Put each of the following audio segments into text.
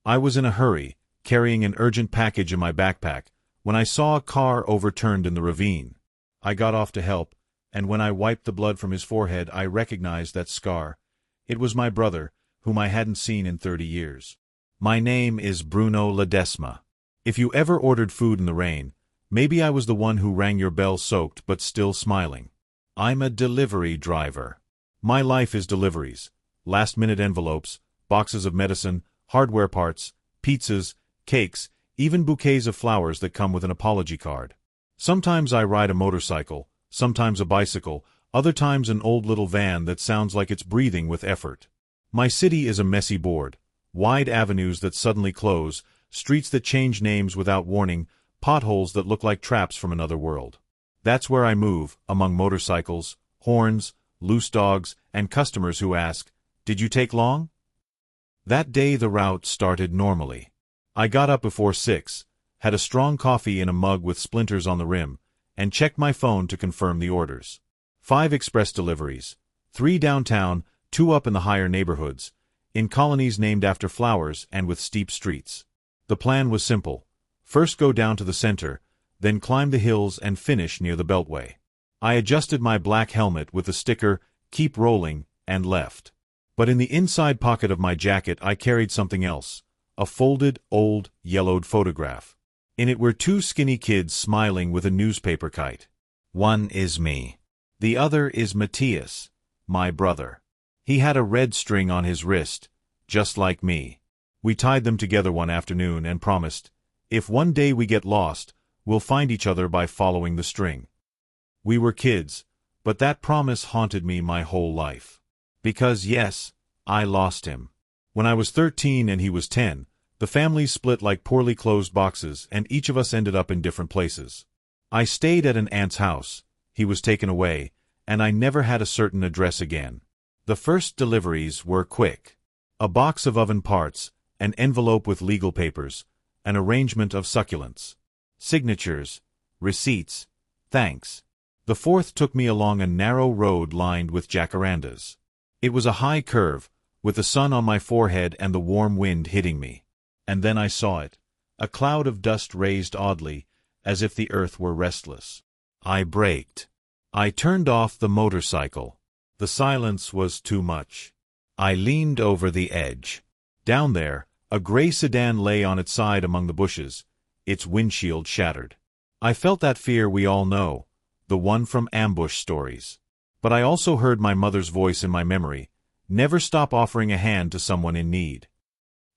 I was in a hurry, carrying an urgent package in my backpack, when I saw a car overturned in the ravine. I got off to help, and when I wiped the blood from his forehead I recognized that scar. It was my brother, whom I hadn't seen in 30 years. My name is Bruno Ledesma. If you ever ordered food in the rain, maybe I was the one who rang your bell soaked but still smiling. I'm a delivery driver. My life is deliveries. Last-minute envelopes, boxes of medicine, hardware parts, pizzas, cakes, even bouquets of flowers that come with an apology card. Sometimes I ride a motorcycle, sometimes a bicycle, other times an old little van that sounds like it's breathing with effort. My city is a messy board. Wide avenues that suddenly close, streets that change names without warning, potholes that look like traps from another world. That's where I move, among motorcycles, horns, loose dogs, and customers who ask, "Did you take long?" That day the route started normally. I got up before 6, had a strong coffee in a mug with splinters on the rim, and checked my phone to confirm the orders. 5 express deliveries, 3 downtown, 2 up in the higher neighborhoods, in colonies named after flowers and with steep streets. The plan was simple. First go down to the center, then climb the hills and finish near the Beltway. I adjusted my black helmet with the sticker, "Keep Rolling," and left. But in the inside pocket of my jacket I carried something else, a folded, old, yellowed photograph. In it were 2 skinny kids smiling with a newspaper kite. One is me. The other is Matthias, my brother. He had a red string on his wrist, just like me. We tied them together one afternoon and promised, if one day we get lost, we'll find each other by following the string. We were kids, but that promise haunted me my whole life. Because yes, I lost him. When I was 13 and he was 10, the families split like poorly closed boxes and each of us ended up in different places. I stayed at an aunt's house, he was taken away, and I never had a certain address again. The first deliveries were quick. A box of oven parts, an envelope with legal papers, an arrangement of succulents. Signatures, receipts, thanks. The fourth took me along a narrow road lined with jacarandas. It was a high curve, with the sun on my forehead and the warm wind hitting me. And then I saw it. A cloud of dust raised oddly, as if the earth were restless. I braked. I turned off the motorcycle. The silence was too much. I leaned over the edge. Down there, a gray sedan lay on its side among the bushes, its windshield shattered. I felt that fear we all know, the one from ambush stories. But I also heard my mother's voice in my memory, never stop offering a hand to someone in need.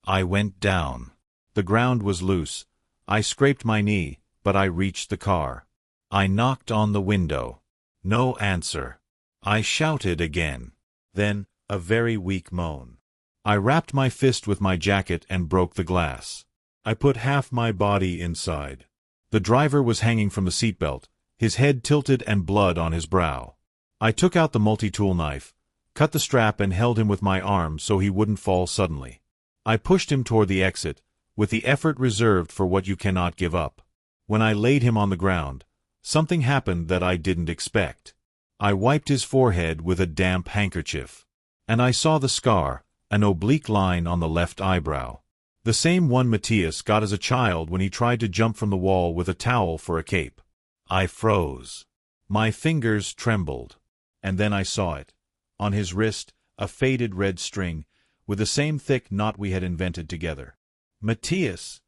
I went down. The ground was loose. I scraped my knee, but I reached the car. I knocked on the window. No answer. I shouted again. Then, a very weak moan. I wrapped my fist with my jacket and broke the glass. I put half my body inside. The driver was hanging from the seatbelt, his head tilted and blood on his brow. I took out the multi-tool knife, cut the strap and held him with my arm so he wouldn't fall suddenly. I pushed him toward the exit, with the effort reserved for what you cannot give up. When I laid him on the ground, something happened that I didn't expect. I wiped his forehead with a damp handkerchief. And I saw the scar, an oblique line on the left eyebrow. The same one Matthias got as a child when he tried to jump from the wall with a towel for a cape. I froze. My fingers trembled. And then I saw it. On his wrist, a faded red string, with the same thick knot we had invented together. "Matthias,"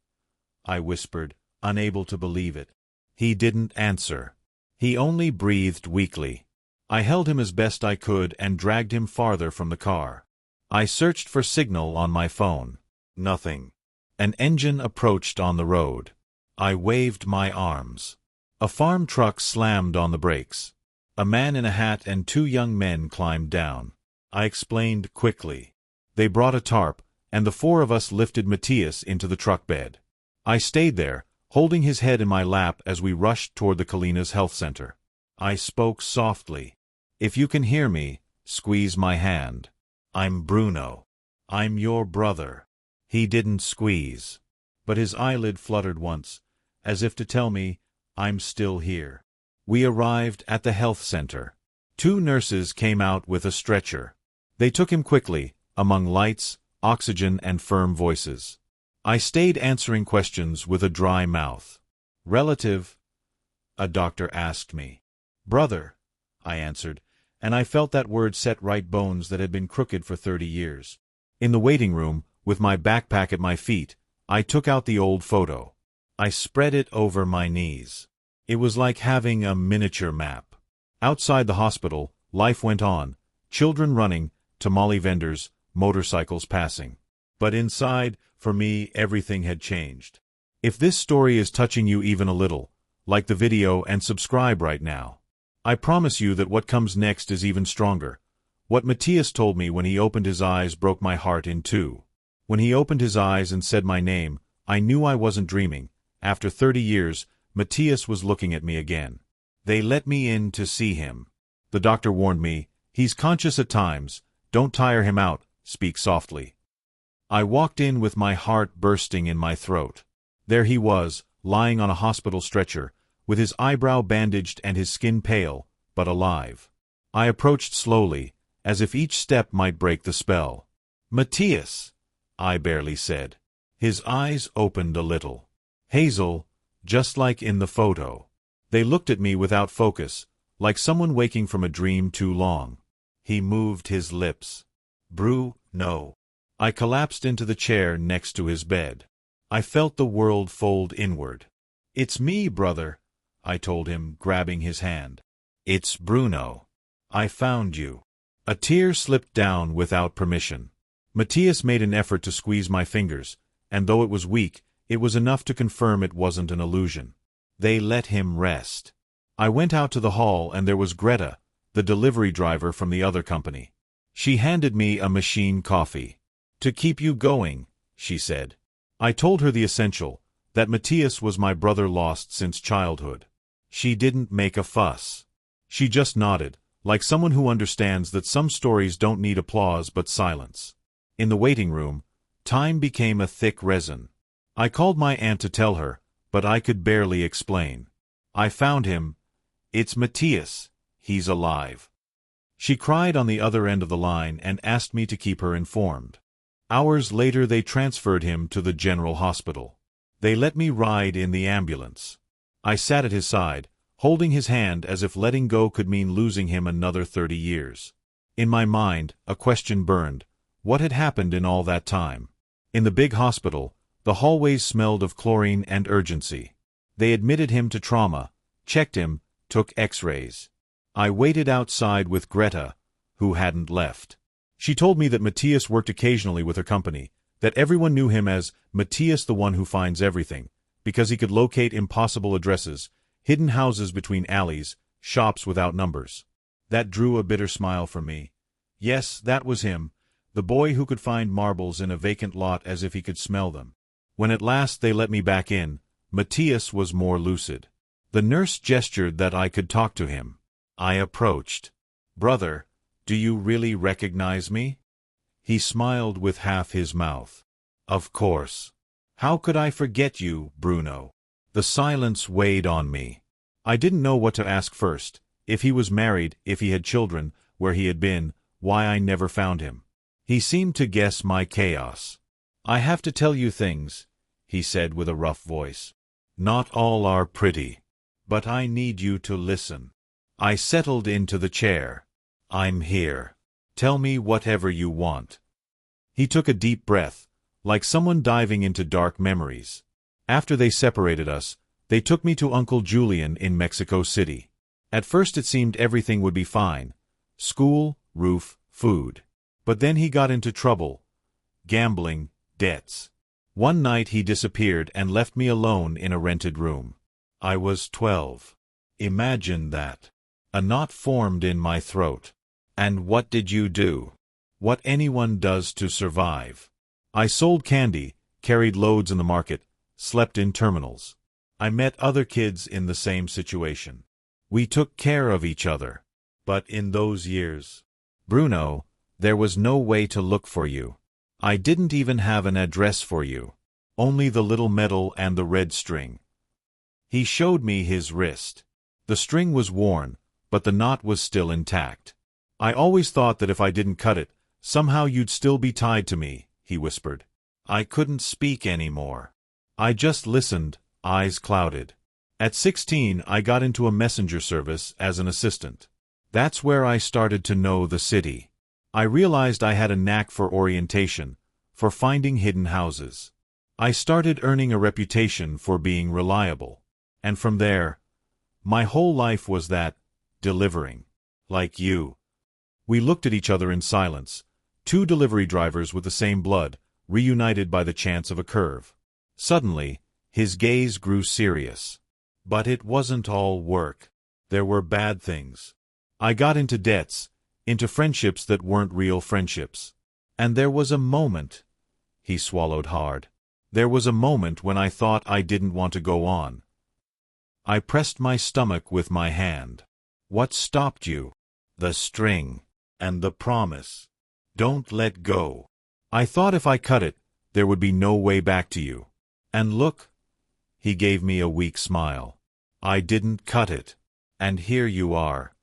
I whispered, unable to believe it. He didn't answer. He only breathed weakly. I held him as best I could and dragged him farther from the car. I searched for signal on my phone. Nothing. An engine approached on the road. I waved my arms. A farm truck slammed on the brakes. A man in a hat and 2 young men climbed down. I explained quickly. They brought a tarp, and the 4 of us lifted Matthias into the truck bed. I stayed there, holding his head in my lap as we rushed toward the Kalina's health center. I spoke softly. "If you can hear me, squeeze my hand. I'm Bruno. I'm your brother." He didn't squeeze, but his eyelid fluttered once, as if to tell me, I'm still here. We arrived at the health center. 2 nurses came out with a stretcher. They took him quickly, among lights, oxygen, and firm voices. I stayed answering questions with a dry mouth. Relative? A doctor asked me. Brother, I answered, and I felt that word set right bones that had been crooked for 30 years. In the waiting room, with my backpack at my feet, I took out the old photo. I spread it over my knees. It was like having a miniature map. Outside the hospital, life went on, children running, tamale vendors, motorcycles passing. But inside, for me, everything had changed. If this story is touching you even a little, like the video and subscribe right now. I promise you that what comes next is even stronger. What Matthias told me when he opened his eyes broke my heart in two. When he opened his eyes and said my name, I knew I wasn't dreaming. After 30 years, Matthias was looking at me again. They let me in to see him. The doctor warned me, he's conscious at times, don't tire him out, speak softly. I walked in with my heart bursting in my throat. There he was, lying on a hospital stretcher, with his eyebrow bandaged and his skin pale, but alive. I approached slowly, as if each step might break the spell. Matthias, I barely said. His eyes opened a little. Hazel, just like in the photo. They looked at me without focus, like someone waking from a dream too long. He moved his lips. No. I collapsed into the chair next to his bed. I felt the world fold inward. It's me, brother, I told him, grabbing his hand. It's Bruno. I found you. A tear slipped down without permission. Matthias made an effort to squeeze my fingers, and though it was weak, it was enough to confirm it wasn't an illusion. They let him rest. I went out to the hall and there was Greta, the delivery driver from the other company. She handed me a machine coffee. To keep you going, she said. I told her the essential, that Matthias was my brother lost since childhood. She didn't make a fuss. She just nodded, like someone who understands that some stories don't need applause but silence. In the waiting room, time became a thick resin. I called my aunt to tell her, but I could barely explain. I found him. It's Matthias. He's alive. She cried on the other end of the line and asked me to keep her informed. Hours later they transferred him to the general hospital. They let me ride in the ambulance. I sat at his side, holding his hand as if letting go could mean losing him another 30 years. In my mind, a question burned. What had happened in all that time? In the big hospital, the hallways smelled of chlorine and urgency. They admitted him to trauma, checked him, took x-rays. I waited outside with Greta, who hadn't left. She told me that Matthias worked occasionally with her company, that everyone knew him as Matthias the one who finds everything, because he could locate impossible addresses, hidden houses between alleys, shops without numbers. That drew a bitter smile from me. Yes, that was him, the boy who could find marbles in a vacant lot as if he could smell them. When at last they let me back in, Matthias was more lucid. The nurse gestured that I could talk to him. I approached. Brother, do you really recognize me? He smiled with half his mouth. Of course. How could I forget you, Bruno? The silence weighed on me. I didn't know what to ask first. If he was married, if he had children, where he had been, why I never found him. He seemed to guess my chaos. I have to tell you things, he said with a rough voice. Not all are pretty. But I need you to listen. I settled into the chair. I'm here. Tell me whatever you want. He took a deep breath, like someone diving into dark memories. After they separated us, they took me to Uncle Julian in Mexico City. At first it seemed everything would be fine. School, roof, food. But then he got into trouble. Gambling, debts. One night he disappeared and left me alone in a rented room. I was 12. Imagine that. A knot formed in my throat. And what did you do? What anyone does to survive. I sold candy, carried loads in the market, slept in terminals. I met other kids in the same situation. We took care of each other. But in those years, Bruno, there was no way to look for you. I didn't even have an address for you. Only the little medal and the red string. He showed me his wrist. The string was worn, but the knot was still intact. I always thought that if I didn't cut it, somehow you'd still be tied to me, he whispered. I couldn't speak anymore. I just listened, eyes clouded. At 16, I got into a messenger service as an assistant. That's where I started to know the city. I realized I had a knack for orientation, for finding hidden houses. I started earning a reputation for being reliable. And from there, my whole life was that, delivering. Like you. We looked at each other in silence, two delivery drivers with the same blood, reunited by the chance of a curve. Suddenly, his gaze grew serious. But it wasn't all work. There were bad things. I got into debts, into friendships that weren't real friendships. And there was a moment. He swallowed hard. There was a moment when I thought I didn't want to go on. I pressed my stomach with my hand. What stopped you? The string. And the promise. Don't let go. I thought if I cut it, there would be no way back to you. And look. He gave me a weak smile. I didn't cut it. And here you are.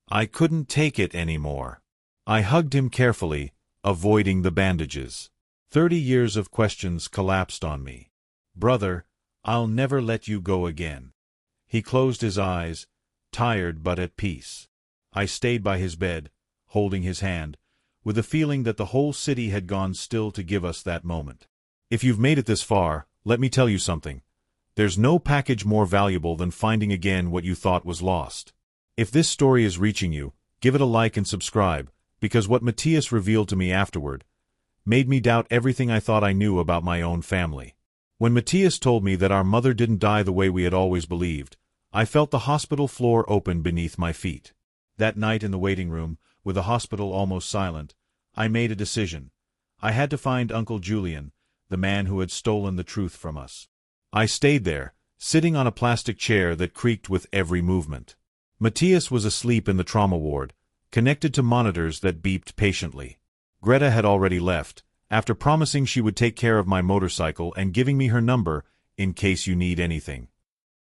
I couldn't take it anymore. I hugged him carefully, avoiding the bandages. 30 years of questions collapsed on me. Brother, I'll never let you go again. He closed his eyes, tired but at peace. I stayed by his bed, holding his hand, with a feeling that the whole city had gone still to give us that moment. If you've made it this far, let me tell you something. There's no package more valuable than finding again what you thought was lost. If this story is reaching you, give it a like and subscribe, because what Matthias revealed to me afterward made me doubt everything I thought I knew about my own family. When Matthias told me that our mother didn't die the way we had always believed, I felt the hospital floor open beneath my feet. That night in the waiting room, with the hospital almost silent, I made a decision. I had to find Uncle Julian, the man who had stolen the truth from us. I stayed there, sitting on a plastic chair that creaked with every movement. Matthias was asleep in the trauma ward, connected to monitors that beeped patiently. Greta had already left, after promising she would take care of my motorcycle and giving me her number in case you need anything.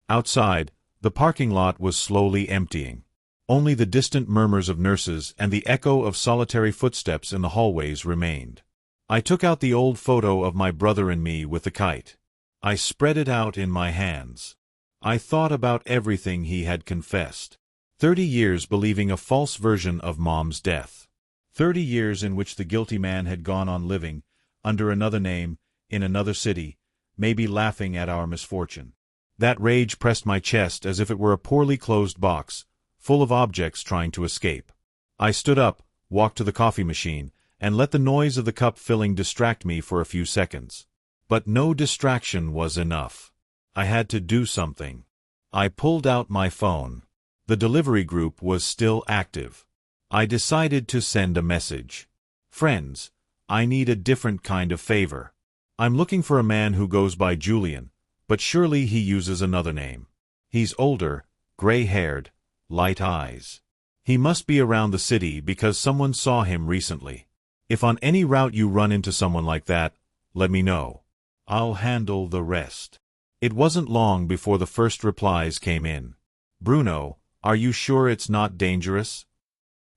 Outside, the parking lot was slowly emptying. Only the distant murmurs of nurses and the echo of solitary footsteps in the hallways remained. I took out the old photo of my brother and me with the kite. I spread it out in my hands. I thought about everything he had confessed. 30 years believing a false version of Mom's death. 30 years in which the guilty man had gone on living, under another name, in another city, maybe laughing at our misfortune. That rage pressed my chest as if it were a poorly closed box, full of objects trying to escape. I stood up, walked to the coffee machine, and let the noise of the cup filling distract me for a few seconds. But no distraction was enough. I had to do something. I pulled out my phone. The delivery group was still active. I decided to send a message. Friends, I need a different kind of favor. I'm looking for a man who goes by Julian, but surely he uses another name. He's older, gray-haired, light eyes. He must be around the city because someone saw him recently. If on any route you run into someone like that, let me know. I'll handle the rest. It wasn't long before the first replies came in. Bruno, are you sure it's not dangerous?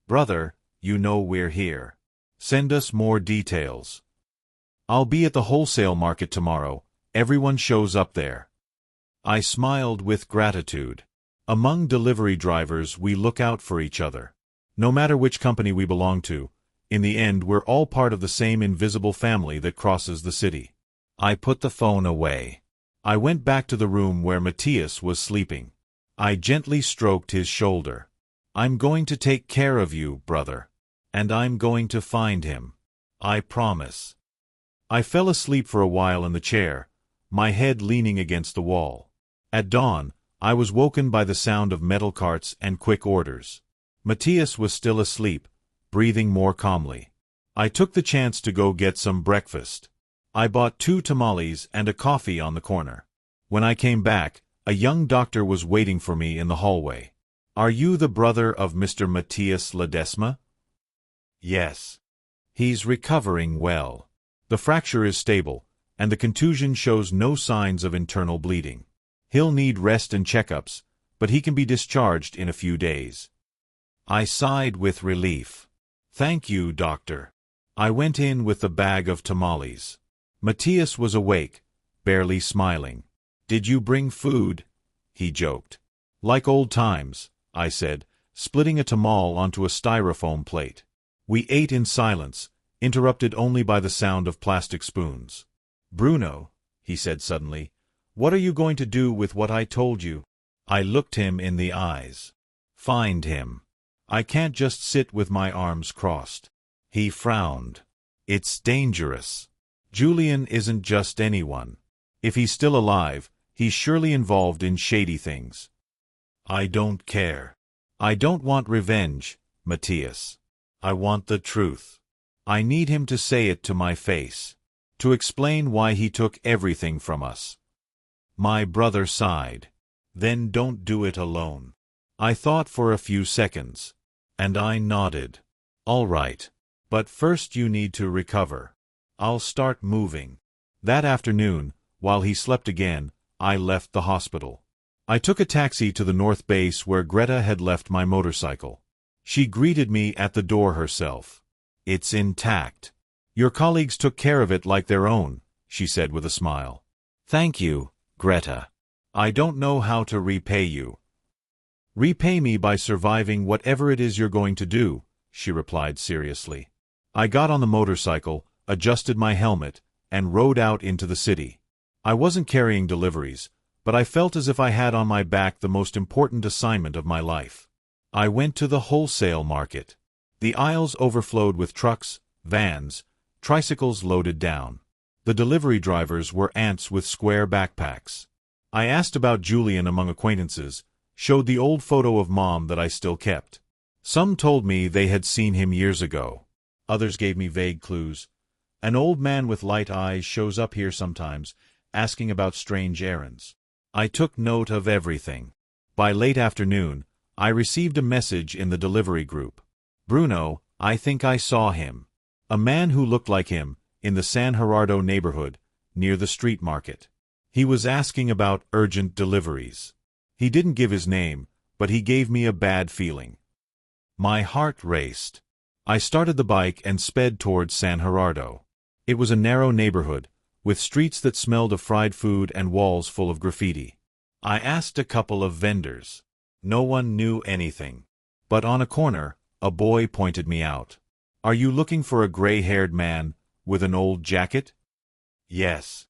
Brother, you know we're here. Send us more details. I'll be at the wholesale market tomorrow. Everyone shows up there. I smiled with gratitude. Among delivery drivers, we look out for each other. No matter which company we belong to, in the end we're all part of the same invisible family that crosses the city. I put the phone away. I went back to the room where Matthias was sleeping. I gently stroked his shoulder. I'm going to take care of you, brother. And I'm going to find him. I promise. I fell asleep for a while in the chair, my head leaning against the wall. At dawn, I was woken by the sound of metal carts and quick orders. Matthias was still asleep, breathing more calmly. I took the chance to go get some breakfast. I bought 2 tamales and a coffee on the corner. When I came back, a young doctor was waiting for me in the hallway. Are you the brother of Mr. Matthias Ledesma? Yes. He's recovering well. The fracture is stable, and the contusion shows no signs of internal bleeding. He'll need rest and checkups, but he can be discharged in a few days. I sighed with relief. Thank you, doctor. I went in with the bag of tamales. Matthias was awake, barely smiling. "Did you bring food?" he joked. "Like old times," I said, splitting a tamal onto a styrofoam plate. We ate in silence, interrupted only by the sound of plastic spoons. "Bruno," he said suddenly, "what are you going to do with what I told you?" I looked him in the eyes. "Find him. I can't just sit with my arms crossed." He frowned. "It's dangerous. Julian isn't just anyone. If he's still alive, he's surely involved in shady things." "I don't care. I don't want revenge, Matthias. I want the truth. I need him to say it to my face, to explain why he took everything from us." My brother sighed. "Then don't do it alone." I thought for a few seconds, and I nodded. "All right. But first you need to recover. I'll start moving." That afternoon, while he slept again, I left the hospital. I took a taxi to the North Base where Greta had left my motorcycle. She greeted me at the door herself. "It's intact. Your colleagues took care of it like their own," she said with a smile. "Thank you, Greta. I don't know how to repay you." "Repay me by surviving whatever it is you're going to do," she replied seriously. I got on the motorcycle, adjusted my helmet, and rode out into the city. I wasn't carrying deliveries, but I felt as if I had on my back the most important assignment of my life. I went to the wholesale market. The aisles overflowed with trucks, vans, tricycles loaded down. The delivery drivers were ants with square backpacks. I asked about Julian among acquaintances, showed the old photo of Mom that I still kept. Some told me they had seen him years ago. Others gave me vague clues. "An old man with light eyes shows up here sometimes, asking about strange errands." I took note of everything. By late afternoon, I received a message in the delivery group. "Bruno, I think I saw him. A man who looked like him, in the San Gerardo neighborhood, near the street market. He was asking about urgent deliveries." He didn't give his name, but he gave me a bad feeling. My heart raced. I started the bike and sped towards San Gerardo. It was a narrow neighborhood, with streets that smelled of fried food and walls full of graffiti. I asked a couple of vendors. No one knew anything. But on a corner, a boy pointed me out. "Are you looking for a gray-haired man with an old jacket?" "Yes.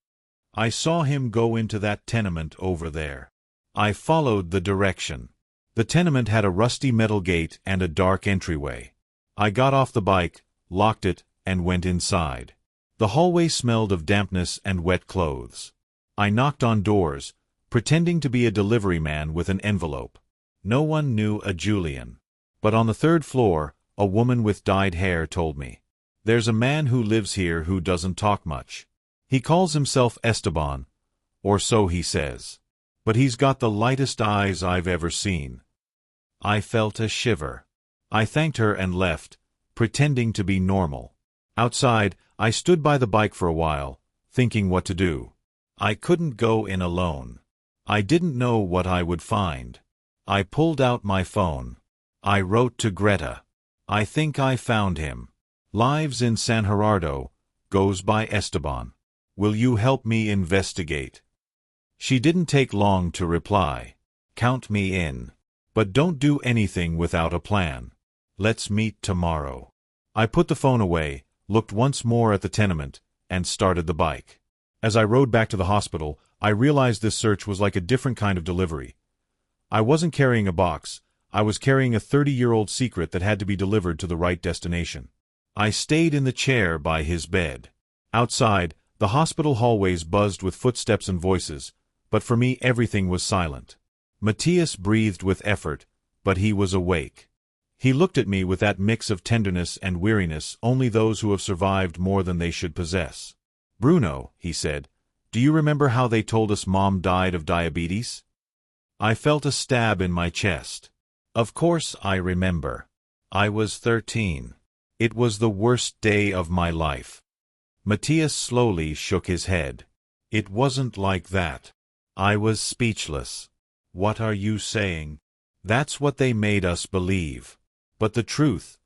I saw him go into that tenement over there." I followed the direction. The tenement had a rusty metal gate and a dark entryway. I got off the bike, locked it, and went inside. The hallway smelled of dampness and wet clothes. I knocked on doors, pretending to be a delivery man with an envelope. No one knew a Julian. But on the third floor, a woman with dyed hair told me, "There's a man who lives here who doesn't talk much. He calls himself Esteban, or so he says. But he's got the lightest eyes I've ever seen." I felt a shiver. I thanked her and left, pretending to be normal. Outside, I stood by the bike for a while, thinking what to do. I couldn't go in alone. I didn't know what I would find. I pulled out my phone. I wrote to Greta. "I think I found him. Lives in San Gerardo, goes by Esteban. Will you help me investigate?" She didn't take long to reply. "Count me in. But don't do anything without a plan. Let's meet tomorrow." I put the phone away, looked once more at the tenement, and started the bike. As I rode back to the hospital, I realized this search was like a different kind of delivery. I wasn't carrying a box. I was carrying a 30-year-old secret that had to be delivered to the right destination. I stayed in the chair by his bed. Outside, the hospital hallways buzzed with footsteps and voices, but for me everything was silent. Matthias breathed with effort, but he was awake. He looked at me with that mix of tenderness and weariness only those who have survived more than they should possess. "Bruno," he said, "do you remember how they told us Mom died of diabetes?" I felt a stab in my chest. Of course I remember. I was 13. It was the worst day of my life. Matthias slowly shook his head. "It wasn't like that." I was speechless. "What are you saying?" "That's what they made us believe. But the truth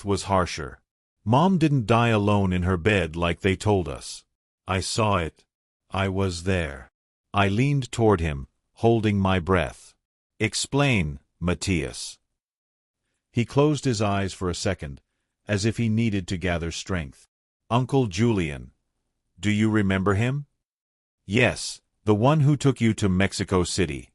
was harsher. Mom didn't die alone in her bed like they told us. I saw it. I was there. I leaned toward him, holding my breath. Explain, Matthias. He closed his eyes for a second, as if he needed to gather strength. Uncle Julian. Do you remember him? Yes, the one who took you to Mexico City.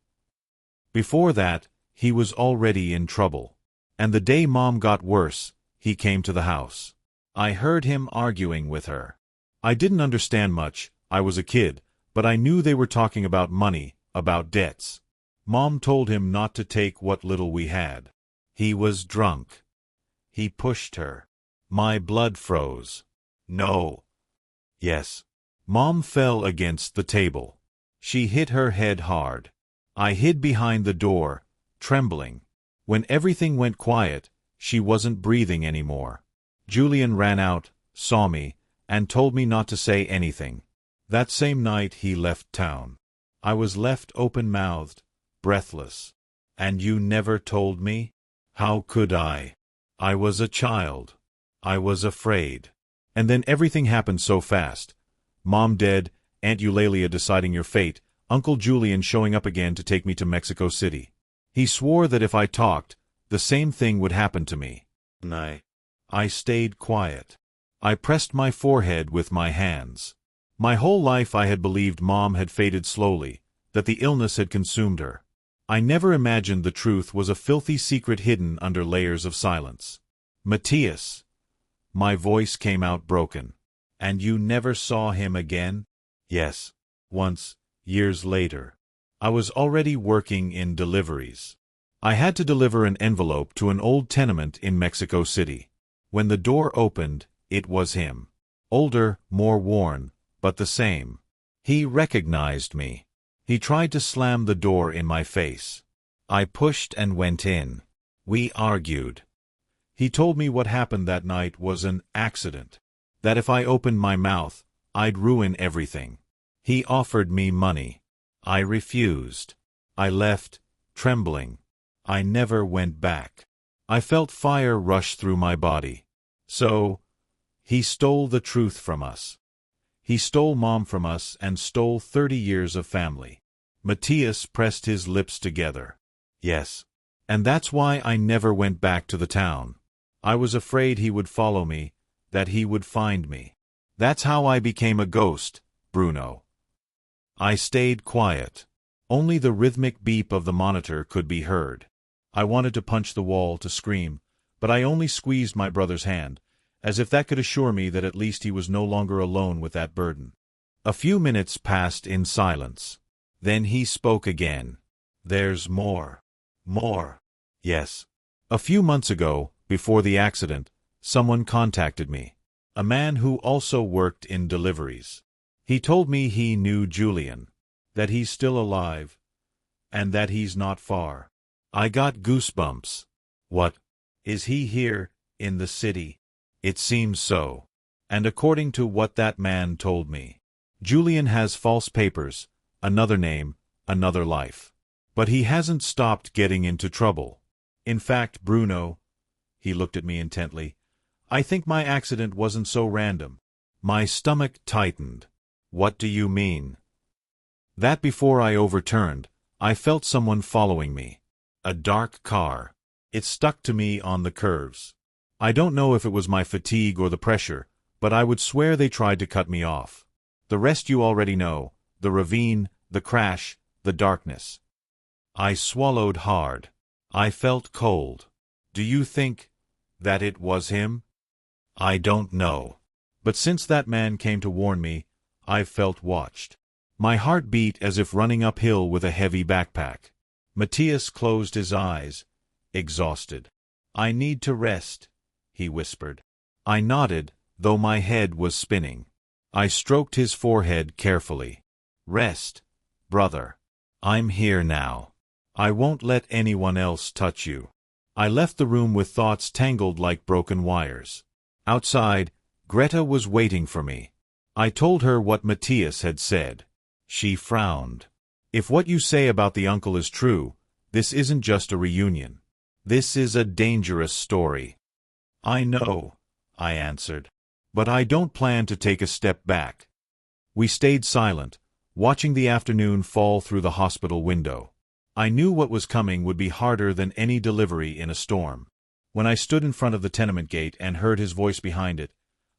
Before that, he was already in trouble. And the day Mom got worse, he came to the house. I heard him arguing with her. I didn't understand much, I was a kid, but I knew they were talking about money, about debts. Mom told him not to take what little we had. He was drunk. He pushed her. My blood froze. No. Yes. Mom fell against the table. She hit her head hard. I hid behind the door, trembling. When everything went quiet, she wasn't breathing anymore. Julian ran out, saw me, and told me not to say anything. That same night he left town. I was left open-mouthed, breathless. And you never told me? How could I? I was a child. I was afraid. And then everything happened so fast. Mom dead, Aunt Eulalia deciding your fate, Uncle Julian showing up again to take me to Mexico City. He swore that if I talked, the same thing would happen to me. I stayed quiet. I pressed my forehead with my hands. My whole life I had believed Mom had faded slowly, that the illness had consumed her. I never imagined the truth was a filthy secret hidden under layers of silence. Matthias. My voice came out broken. And you never saw him again? Yes. Once, years later. I was already working in deliveries. I had to deliver an envelope to an old tenement in Mexico City. When the door opened, it was him. Older, more worn, but the same. He recognized me. He tried to slam the door in my face. I pushed and went in. We argued. He told me what happened that night was an accident. That if I opened my mouth, I'd ruin everything. He offered me money. I refused. I left, trembling. I never went back. I felt fire rush through my body. So, he stole the truth from us. He stole Mom from us and stole 30 years of family. Matthias pressed his lips together. Yes. And that's why I never went back to the town. I was afraid he would follow me, that he would find me. That's how I became a ghost, Bruno. I stayed quiet. Only the rhythmic beep of the monitor could be heard. I wanted to punch the wall, to scream, but I only squeezed my brother's hand, as if that could assure me that at least he was no longer alone with that burden. A few minutes passed in silence. Then he spoke again. There's more. More. Yes. A few months ago, before the accident, someone contacted me. A man who also worked in deliveries. He told me he knew Julian, that he's still alive, and that he's not far. I got goosebumps. What? Is he here, in the city? It seems so. And according to what that man told me, Julian has false papers, another name, another life. But he hasn't stopped getting into trouble. In fact, Bruno, he looked at me intently, I think my accident wasn't so random. My stomach tightened. What do you mean? That before I overturned, I felt someone following me. A dark car. It stuck to me on the curves. I don't know if it was my fatigue or the pressure, but I would swear they tried to cut me off. The rest you already know, the ravine, the crash, the darkness. I swallowed hard. I felt cold. Do you think that it was him? I don't know. But since that man came to warn me, I've felt watched. My heart beat as if running uphill with a heavy backpack. Matthias closed his eyes, exhausted. I need to rest, he whispered. I nodded, though my head was spinning. I stroked his forehead carefully. Rest, brother. I'm here now. I won't let anyone else touch you. I left the room with thoughts tangled like broken wires. Outside, Greta was waiting for me. I told her what Matthias had said. She frowned. If what you say about the uncle is true, this isn't just a reunion. This is a dangerous story. I know, I answered. But I don't plan to take a step back. We stayed silent, watching the afternoon fall through the hospital window. I knew what was coming would be harder than any delivery in a storm. When I stood in front of the tenement gate and heard his voice behind it,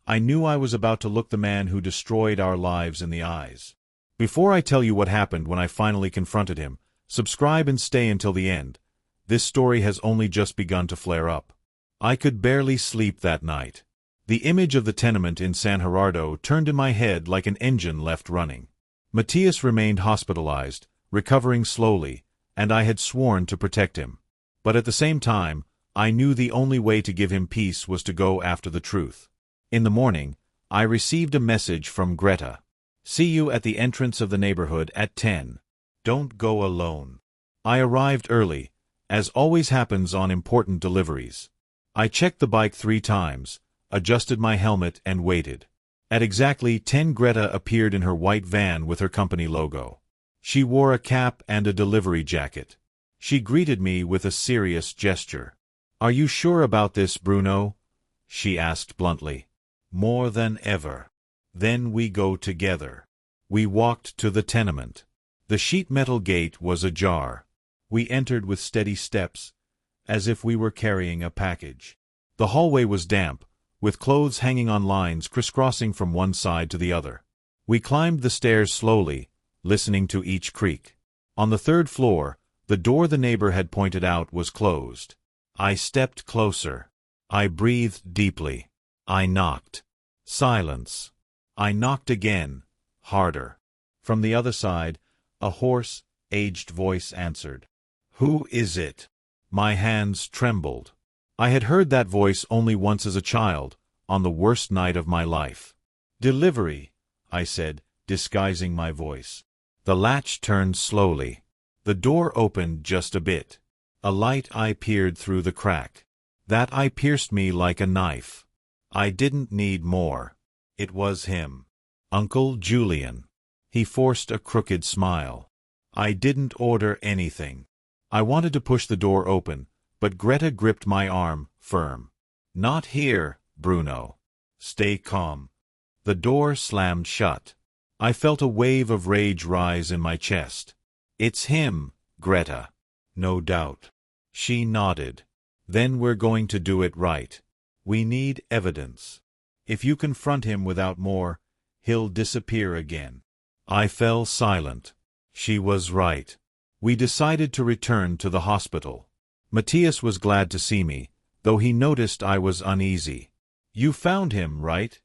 I knew I was about to look the man who destroyed our lives in the eyes. Before I tell you what happened when I finally confronted him, subscribe and stay until the end. This story has only just begun to flare up. I could barely sleep that night. The image of the tenement in San Gerardo turned in my head like an engine left running. Matias remained hospitalized, recovering slowly, and I had sworn to protect him. But at the same time, I knew the only way to give him peace was to go after the truth. In the morning, I received a message from Greta. See you at the entrance of the neighborhood at 10. Don't go alone. I arrived early, as always happens on important deliveries. I checked the bike 3 times, adjusted my helmet and waited. At exactly 10, Greta appeared in her white van with her company logo. She wore a cap and a delivery jacket. She greeted me with a serious gesture. "Are you sure about this, Bruno?" she asked bluntly. "More than ever." "Then we go together." We walked to the tenement. The sheet metal gate was ajar. We entered with steady steps, as if we were carrying a package. The hallway was damp, with clothes hanging on lines crisscrossing from one side to the other. We climbed the stairs slowly, listening to each creak. On the 3rd floor, the door the neighbor had pointed out was closed. I stepped closer. I breathed deeply. I knocked. Silence. I knocked again, harder. From the other side, a hoarse, aged voice answered. "Who is it?" My hands trembled. I had heard that voice only once as a child, on the worst night of my life. "Delivery," I said, disguising my voice. The latch turned slowly. The door opened just a bit. A light eye peered through the crack. That eye pierced me like a knife. I didn't need more. It was him. Uncle Julian. He forced a crooked smile. I didn't order anything. I wanted to push the door open, but Greta gripped my arm, firm. "Not here, Bruno. Stay calm." The door slammed shut. I felt a wave of rage rise in my chest. "It's him, Greta." "No doubt." She nodded. "Then we're going to do it right. We need evidence. If you confront him without more, he'll disappear again." I fell silent. She was right. We decided to return to the hospital. Matias was glad to see me, though he noticed I was uneasy. "You found him, right?"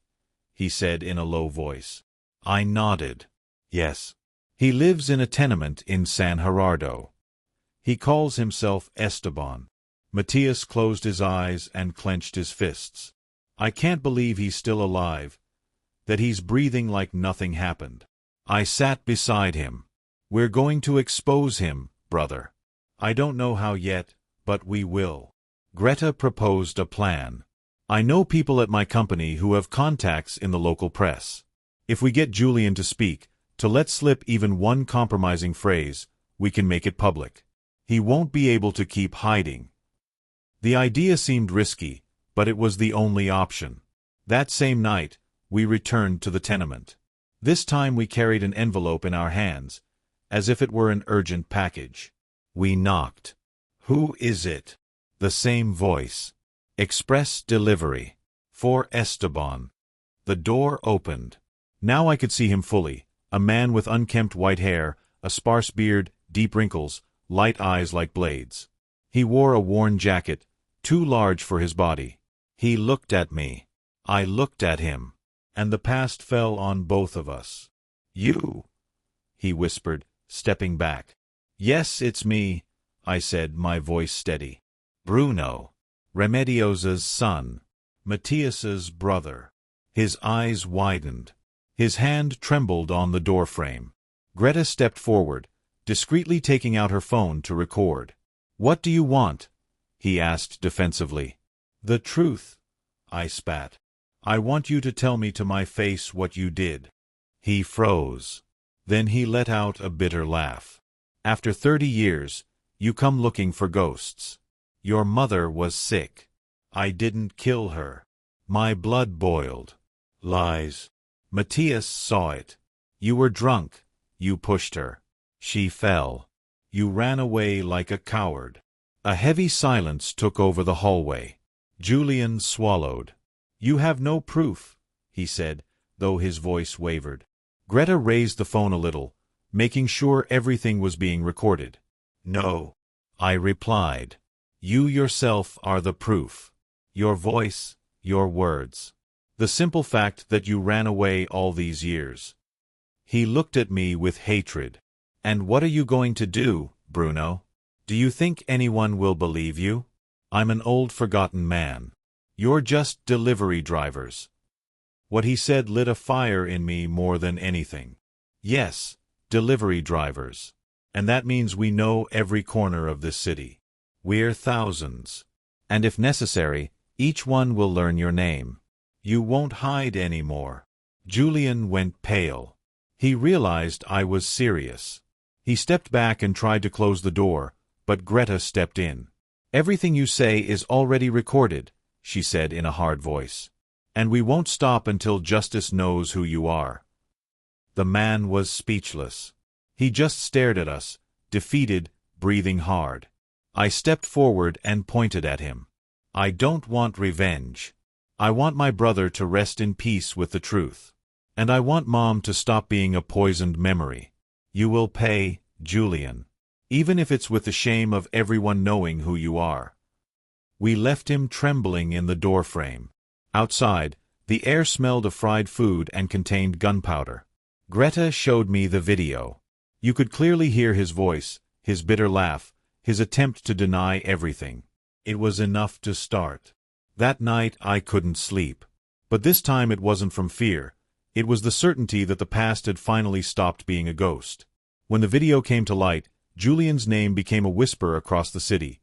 he said in a low voice. I nodded. "Yes. He lives in a tenement in San Gerardo. He calls himself Esteban." Matias closed his eyes and clenched his fists. "I can't believe he's still alive, that he's breathing like nothing happened." I sat beside him. "We're going to expose him, brother. I don't know how yet, but we will." Greta proposed a plan. "I know people at my company who have contacts in the local press. If we get Julian to speak, to let slip even one compromising phrase, we can make it public. He won't be able to keep hiding." The idea seemed risky, but it was the only option. That same night, we returned to the tenement. This time we carried an envelope in our hands, as if it were an urgent package. We knocked. "Who is it?" The same voice. "Express delivery. For Esteban." The door opened. Now I could see him fully, a man with unkempt white hair, a sparse beard, deep wrinkles, light eyes like blades. He wore a worn jacket, too large for his body. He looked at me. I looked at him. And the past fell on both of us. "You," he whispered, stepping back. "Yes, it's me," I said, my voice steady. "Bruno. Remediosa's son. Matias's brother." His eyes widened. His hand trembled on the doorframe. Greta stepped forward, discreetly taking out her phone to record. "What do you want?" he asked defensively. "The truth," I spat. "I want you to tell me to my face what you did." He froze. Then he let out a bitter laugh. "After 30 years, you come looking for ghosts. Your mother was sick. I didn't kill her." My blood boiled. "Lies." Matias saw it. You were drunk. You pushed her. She fell. You ran away like a coward. A heavy silence took over the hallway. Julian swallowed. You have no proof, he said, though his voice wavered. Greta raised the phone a little, making sure everything was being recorded. No, I replied. You yourself are the proof. Your voice, your words. The simple fact that you ran away all these years. He looked at me with hatred. And what are you going to do, Bruno? Do you think anyone will believe you? I'm an old forgotten man. You're just delivery drivers. What he said lit a fire in me more than anything. Yes, delivery drivers. And that means we know every corner of this city. We're thousands. And if necessary, each one will learn your name. You won't hide anymore. Julian went pale. He realized I was serious. He stepped back and tried to close the door, but Greta stepped in. Everything you say is already recorded, she said in a hard voice. And we won't stop until justice knows who you are. The man was speechless. He just stared at us, defeated, breathing hard. I stepped forward and pointed at him. I don't want revenge. I want my brother to rest in peace with the truth. And I want Mom to stop being a poisoned memory. You will pay, Julian. Even if it's with the shame of everyone knowing who you are. We left him trembling in the doorframe. Outside, the air smelled of fried food and contained gunpowder. Greta showed me the video. You could clearly hear his voice, his bitter laugh, his attempt to deny everything. It was enough to start. That night I couldn't sleep. But this time it wasn't from fear. It was the certainty that the past had finally stopped being a ghost. When the video came to light, Julian's name became a whisper across the city.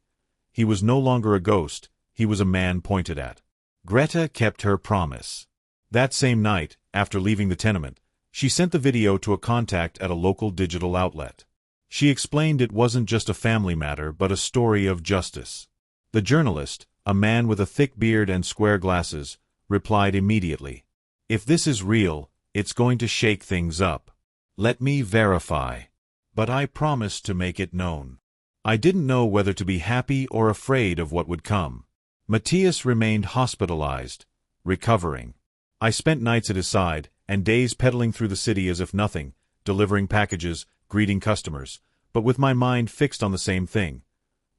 He was no longer a ghost, he was a man pointed at. Greta kept her promise. That same night, after leaving the tenement, she sent the video to a contact at a local digital outlet. She explained it wasn't just a family matter but a story of justice. The journalist, a man with a thick beard and square glasses, replied immediately. If this is real, it's going to shake things up. Let me verify. But I promised to make it known. I didn't know whether to be happy or afraid of what would come. Matthias remained hospitalized, recovering. I spent nights at his side, and days pedaling through the city as if nothing, delivering packages, greeting customers, but with my mind fixed on the same thing.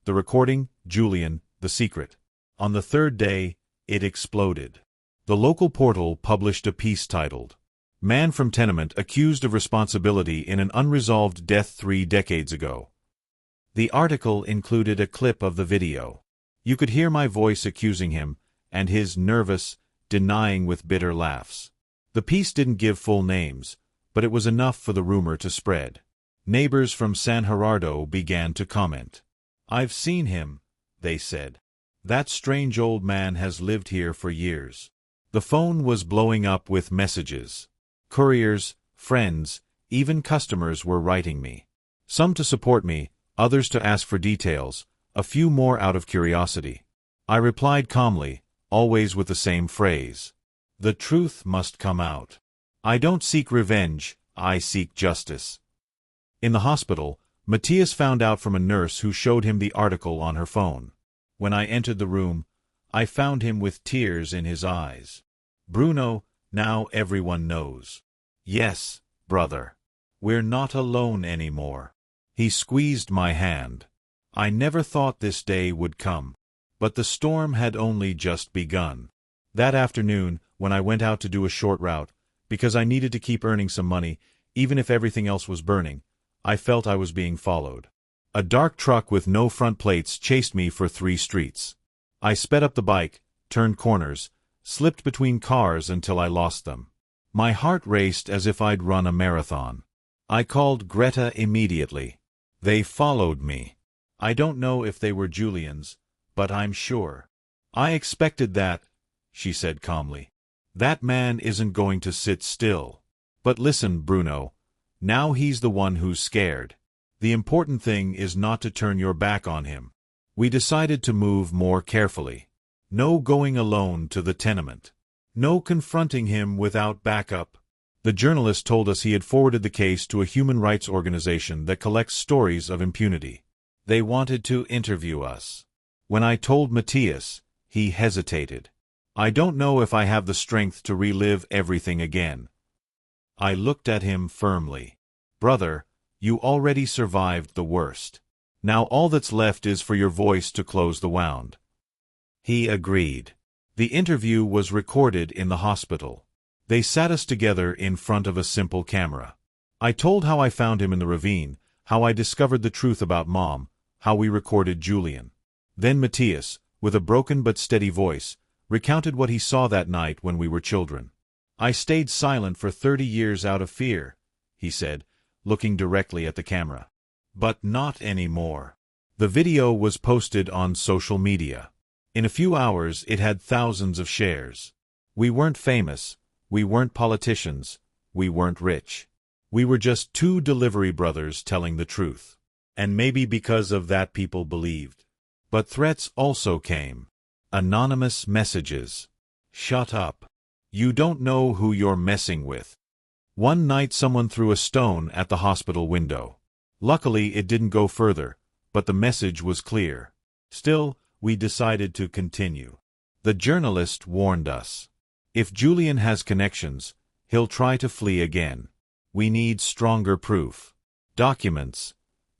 The recording, Julian, the secret. On the third day, it exploded. The local portal published a piece titled, Man from Tenement Accused of Responsibility in an Unresolved Death 3 Decades Ago. The article included a clip of the video. You could hear my voice accusing him, and his nervous, denying with bitter laughs. The piece didn't give full names, but it was enough for the rumor to spread. Neighbors from San Gerardo began to comment. I've seen him, they said. That strange old man has lived here for years. The phone was blowing up with messages. Couriers, friends, even customers were writing me. Some to support me, others to ask for details, a few more out of curiosity. I replied calmly, always with the same phrase. The truth must come out. I don't seek revenge, I seek justice. In the hospital, Matthias found out from a nurse who showed him the article on her phone. When I entered the room, I found him with tears in his eyes. Bruno, now everyone knows. Yes, brother. We're not alone anymore. He squeezed my hand. I never thought this day would come. But the storm had only just begun. That afternoon, when I went out to do a short route, because I needed to keep earning some money, even if everything else was burning, I felt I was being followed. A dark truck with no front plates chased me for 3 streets. I sped up the bike, turned corners, slipped between cars until I lost them. My heart raced as if I'd run a marathon. I called Greta immediately. They followed me. I don't know if they were Julian's, but I'm sure. I expected that, she said calmly. That man isn't going to sit still. But listen, Bruno. Now he's the one who's scared. The important thing is not to turn your back on him. We decided to move more carefully. No going alone to the tenement. No confronting him without backup. The journalist told us he had forwarded the case to a human rights organization that collects stories of impunity. They wanted to interview us. When I told Matthias, he hesitated. I don't know if I have the strength to relive everything again. I looked at him firmly. Brother, you already survived the worst. Now all that's left is for your voice to close the wound. He agreed. The interview was recorded in the hospital. They sat us together in front of a simple camera. I told how I found him in the ravine, how I discovered the truth about Mom, how we recorded Julian. Then Matthias, with a broken but steady voice, recounted what he saw that night when we were children. I stayed silent for 30 years out of fear, he said, looking directly at the camera. But not anymore. The video was posted on social media. In a few hours it had thousands of shares. We weren't famous, we weren't politicians, we weren't rich. We were just two delivery brothers telling the truth. And maybe because of that people believed. But threats also came. Anonymous messages. Shut up. You don't know who you're messing with. One night someone threw a stone at the hospital window. Luckily it didn't go further, but the message was clear. Still, we decided to continue. The journalist warned us. If Julian has connections, he'll try to flee again. We need stronger proof. Documents.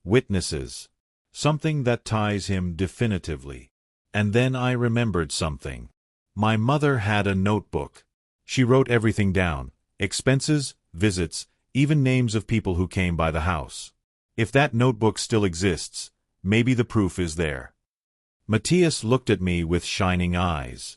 Witnesses. Something that ties him definitively. And then I remembered something. My mother had a notebook. She wrote everything down. Expenses, visits, even names of people who came by the house. If that notebook still exists, maybe the proof is there. Matthias looked at me with shining eyes.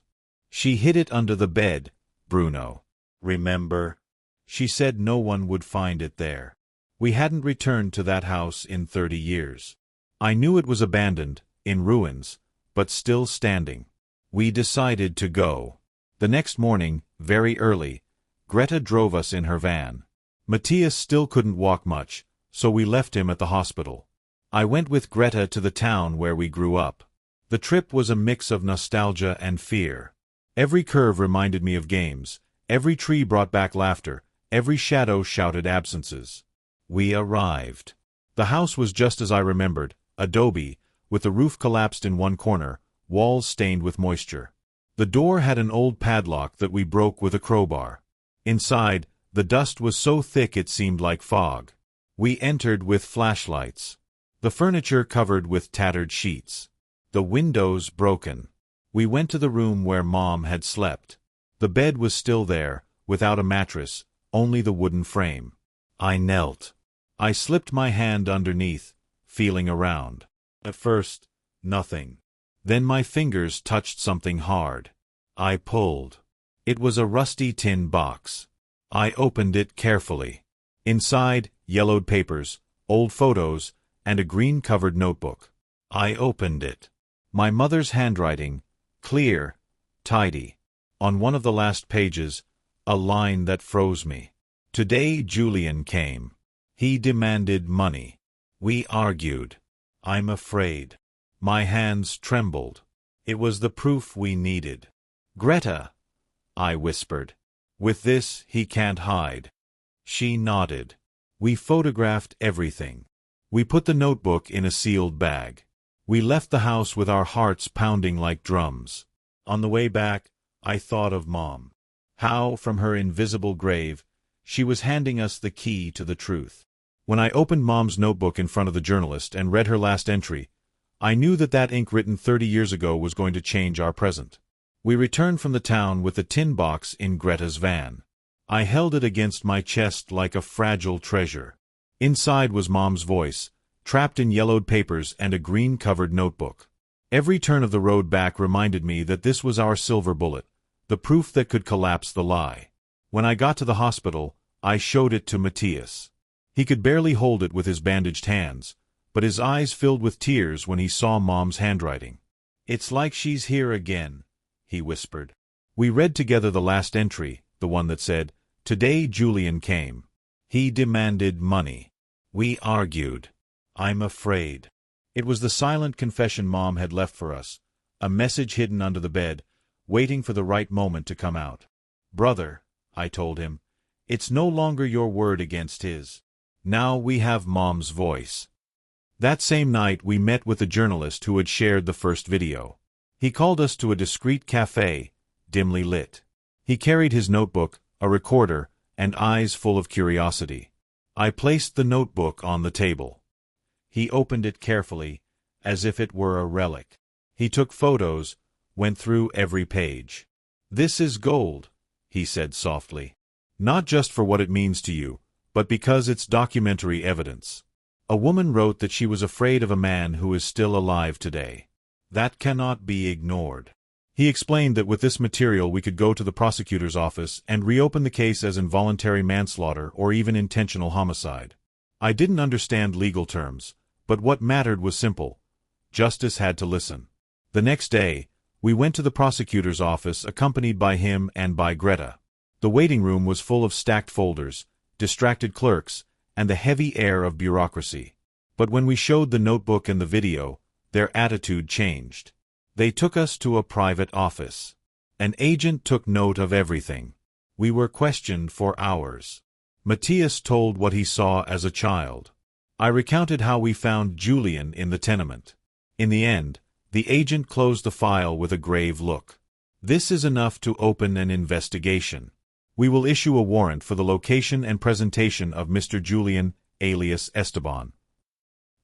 She hid it under the bed, Bruno. Remember? She said no one would find it there. We hadn't returned to that house in 30 years. I knew it was abandoned, in ruins, but still standing. We decided to go. The next morning, very early, Greta drove us in her van. Matthias still couldn't walk much, so we left him at the hospital. I went with Greta to the town where we grew up. The trip was a mix of nostalgia and fear. Every curve reminded me of games, every tree brought back laughter, every shadow shouted absences. We arrived. The house was just as I remembered, adobe, with the roof collapsed in one corner, walls stained with moisture. The door had an old padlock that we broke with a crowbar. Inside, the dust was so thick it seemed like fog. We entered with flashlights. The furniture covered with tattered sheets. The windows broken. We went to the room where Mom had slept. The bed was still there, without a mattress, only the wooden frame. I knelt. I slipped my hand underneath, feeling around. At first, nothing. Then my fingers touched something hard. I pulled. It was a rusty tin box. I opened it carefully. Inside, yellowed papers, old photos, and a green-covered notebook. I opened it. My mother's handwriting, clear, tidy. On one of the last pages, a line that froze me. Today Julian came. He demanded money. We argued. I'm afraid. My hands trembled. It was the proof we needed. Greta, I whispered. With this, he can't hide. She nodded. We photographed everything. We put the notebook in a sealed bag. We left the house with our hearts pounding like drums. On the way back, I thought of Mom. How, from her invisible grave, she was handing us the key to the truth. When I opened Mom's notebook in front of the journalist and read her last entry, I knew that ink written 30 years ago was going to change our present. We returned from the town with the tin box in Greta's van. I held it against my chest like a fragile treasure. Inside was Mom's voice, trapped in yellowed papers and a green-covered notebook. Every turn of the road back reminded me that this was our silver bullet, the proof that could collapse the lie. When I got to the hospital, I showed it to Matthias. He could barely hold it with his bandaged hands, but his eyes filled with tears when he saw Mom's handwriting. "It's like she's here again," he whispered. We read together the last entry, the one that said, "Today Julian came. He demanded money." We argued. I'm afraid. It was the silent confession Mom had left for us, a message hidden under the bed, waiting for the right moment to come out. "Brother," I told him, It's no longer your word against his. Now we have Mom's voice. That same night we met with the journalist who had shared the first video. He called us to a discreet cafe, dimly lit. He carried his notebook, a recorder, and eyes full of curiosity. I placed the notebook on the table. He opened it carefully, as if it were a relic. He took photos, went through every page. "This is gold," he said softly. "Not just for what it means to you, but because it's documentary evidence. A woman wrote that she was afraid of a man who is still alive today. That cannot be ignored." He explained that with this material we could go to the prosecutor's office and reopen the case as involuntary manslaughter or even intentional homicide. I didn't understand legal terms, but what mattered was simple. Justice had to listen. The next day, we went to the prosecutor's office accompanied by him and by Greta. The waiting room was full of stacked folders, distracted clerks, and the heavy air of bureaucracy. But when we showed the notebook and the video, their attitude changed. They took us to a private office. An agent took note of everything. We were questioned for hours. Matthias told what he saw as a child. I recounted how we found Julian in the tenement. In the end, the agent closed the file with a grave look. "This is enough to open an investigation. We will issue a warrant for the location and presentation of Mr. Julian, alias Esteban."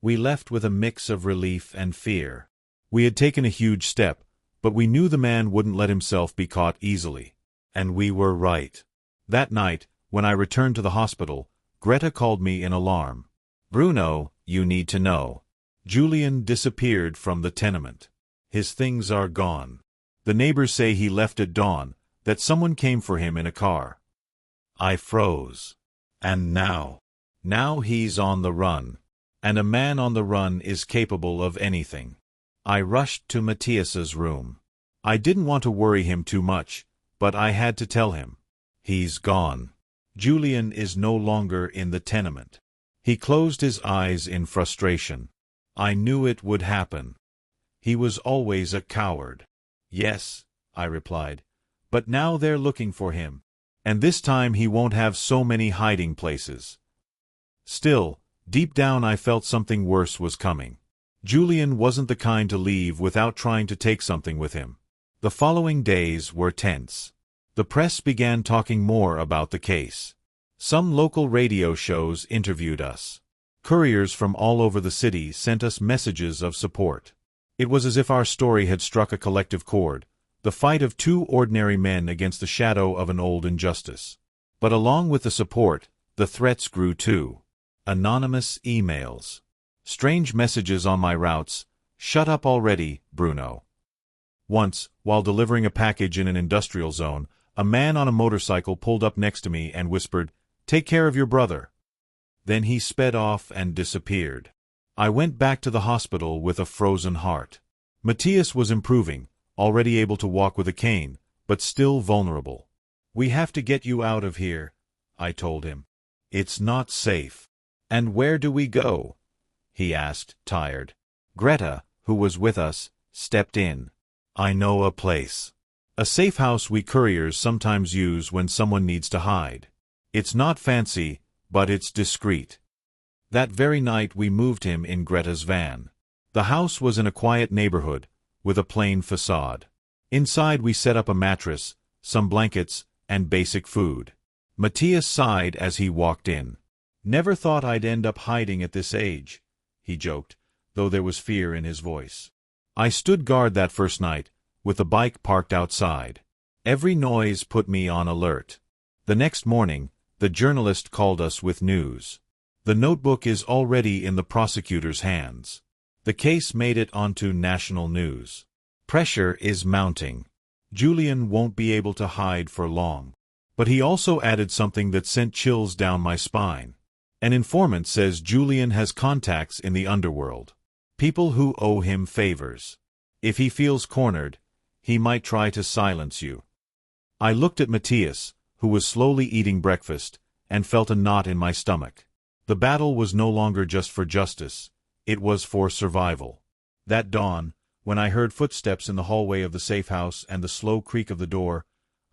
We left with a mix of relief and fear. We had taken a huge step, but we knew the man wouldn't let himself be caught easily. And we were right. That night, when I returned to the hospital, Greta called me in alarm. "Bruno, you need to know. Julian disappeared from the tenement. His things are gone. The neighbors say he left at dawn, that someone came for him in a car." I froze. And now he's on the run. And a man on the run is capable of anything. I rushed to Matthias's room. I didn't want to worry him too much, but I had to tell him. He's gone. Julian is no longer in the tenement. He closed his eyes in frustration. I knew it would happen. He was always a coward. "Yes," I replied, "but now they're looking for him. And this time he won't have so many hiding places." Still, deep down I felt something worse was coming. Julian wasn't the kind to leave without trying to take something with him. The following days were tense. The press began talking more about the case. Some local radio shows interviewed us. Couriers from all over the city sent us messages of support. It was as if our story had struck a collective chord, the fight of two ordinary men against the shadow of an old injustice. But along with the support, the threats grew too. Anonymous emails. Strange messages on my routes. "Shut up already, Bruno." Once, while delivering a package in an industrial zone, a man on a motorcycle pulled up next to me and whispered, "Take care of your brother." Then he sped off and disappeared. I went back to the hospital with a frozen heart. Matthias was improving, already able to walk with a cane, but still vulnerable. "We have to get you out of here," I told him. "It's not safe." "And where do we go?" he asked, tired. Greta, who was with us, stepped in. "I know a place. A safe house we couriers sometimes use when someone needs to hide. It's not fancy, but it's discreet." That very night we moved him in Greta's van. The house was in a quiet neighborhood, with a plain facade. Inside we set up a mattress, some blankets, and basic food. Matthias sighed as he walked in. "Never thought I'd end up hiding at this age," he joked, though there was fear in his voice. I stood guard that first night, with the bike parked outside. Every noise put me on alert. The next morning, the journalist called us with news. "The notebook is already in the prosecutor's hands." The case made it onto national news. Pressure is mounting. Julian won't be able to hide for long. But he also added something that sent chills down my spine. An informant says Julian has contacts in the underworld. People who owe him favors. If he feels cornered, he might try to silence you. I looked at Matthias, who was slowly eating breakfast, and felt a knot in my stomach. The battle was no longer just for justice, it was for survival. That dawn, when I heard footsteps in the hallway of the safe house and the slow creak of the door,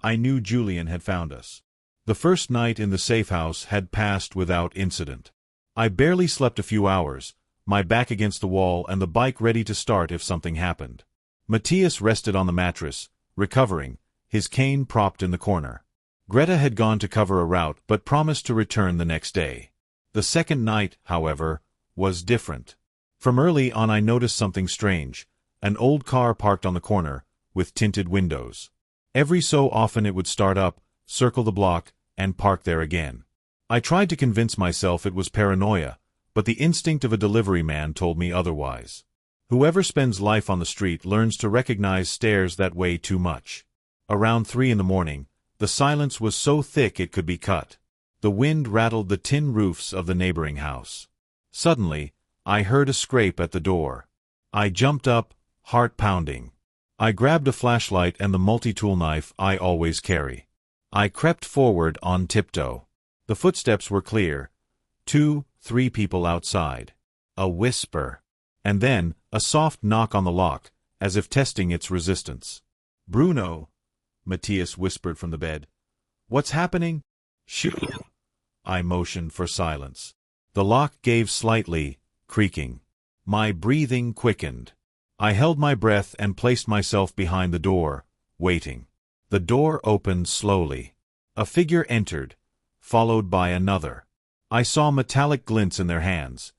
I knew Julian had found us. The first night in the safe house had passed without incident. I barely slept a few hours, my back against the wall and the bike ready to start if something happened. Matthias rested on the mattress, recovering, his cane propped in the corner. Greta had gone to cover a route but promised to return the next day. The second night, however, was different. From early on I noticed something strange, an old car parked on the corner, with tinted windows. Every so often it would start up, circle the block, and park there again. I tried to convince myself it was paranoia, but the instinct of a delivery man told me otherwise. Whoever spends life on the street learns to recognize stairs that way too much. Around 3 in the morning, the silence was so thick it could be cut. The wind rattled the tin roofs of the neighboring house. Suddenly, I heard a scrape at the door. I jumped up, heart pounding. I grabbed a flashlight and the multi-tool knife I always carry. I crept forward on tiptoe. The footsteps were clear. 2, 3 people outside. A whisper. And then, a soft knock on the lock, as if testing its resistance. "Bruno," Matthias whispered from the bed. "What's happening?" "Shoo!" I motioned for silence. The lock gave slightly, creaking. My breathing quickened. I held my breath and placed myself behind the door, waiting. The door opened slowly. A figure entered, followed by another. I saw metallic glints in their hands.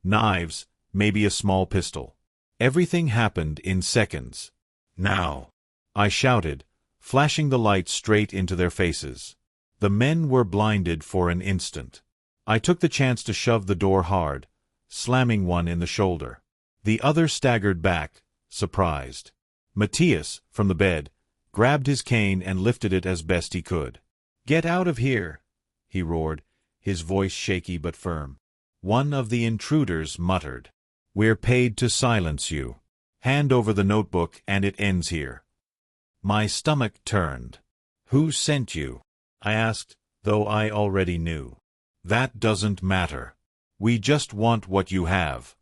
Knives, maybe a small pistol. Everything happened in seconds. "Now!" I shouted, flashing the light straight into their faces. The men were blinded for an instant. I took the chance to shove the door hard, slamming one in the shoulder. The other staggered back, surprised. Matthias, from the bed, grabbed his cane and lifted it as best he could. "Get out of here!" he roared, his voice shaky but firm. One of the intruders muttered, "We're paid to silence you. Hand over the notebook and it ends here." My stomach turned. "Who sent you?" I asked, though I already knew. "That doesn't matter. We just want what you have."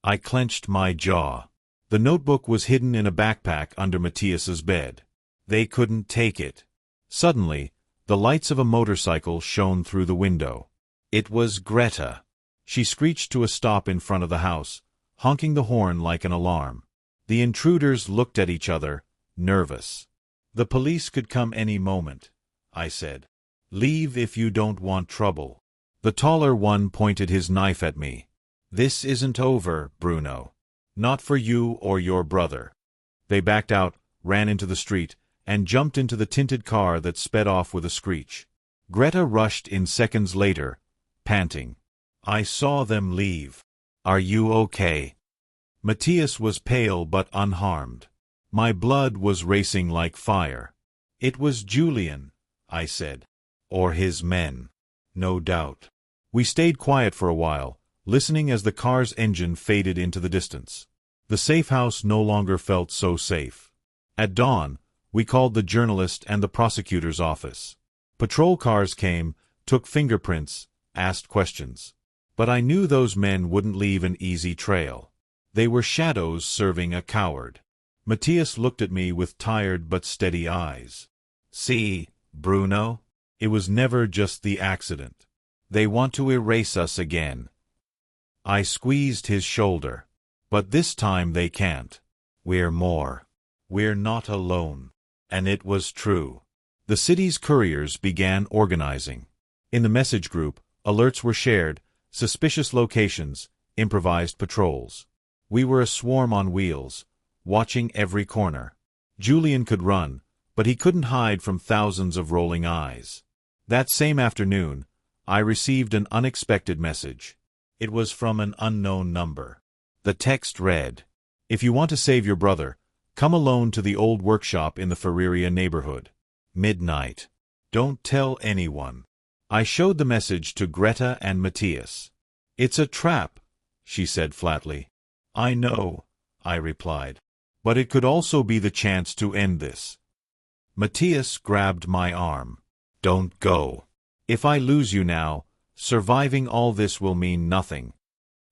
I clenched my jaw. The notebook was hidden in a backpack under Matthias's bed. They couldn't take it. Suddenly, the lights of a motorcycle shone through the window. It was Greta. She screeched to a stop in front of the house, honking the horn like an alarm. The intruders looked at each other, nervous. "The police could come any moment," I said. "Leave if you don't want trouble." The taller one pointed his knife at me. "This isn't over, Bruno. Not for you or your brother." They backed out, ran into the street, and jumped into the tinted car that sped off with a screech. Greta rushed in seconds later, panting. I saw them leave. "Are you okay?" Matthias was pale but unharmed. My blood was racing like fire. "It was Julian," I said. "Or his men. No doubt." We stayed quiet for a while, listening as the car's engine faded into the distance. The safe house no longer felt so safe. At dawn, we called the journalist and the prosecutor's office. Patrol cars came, took fingerprints, asked questions. But I knew those men wouldn't leave an easy trail. They were shadows serving a coward. Matthias looked at me with tired but steady eyes. "See, Bruno? It was never just the accident. They want to erase us again." I squeezed his shoulder. "But this time they can't. We're more. We're not alone." And it was true. The city's couriers began organizing. In the message group, alerts were shared, suspicious locations, improvised patrols. We were a swarm on wheels, watching every corner. Julian could run, but he couldn't hide from thousands of rolling eyes. That same afternoon, I received an unexpected message. It was from an unknown number. The text read, "If you want to save your brother, come alone to the old workshop in the Ferreria neighborhood. Midnight. Don't tell anyone." I showed the message to Greta and Matthias. "It's a trap," she said flatly. "I know," I replied. "But it could also be the chance to end this." Matthias grabbed my arm. "Don't go. If I lose you now, surviving all this will mean nothing."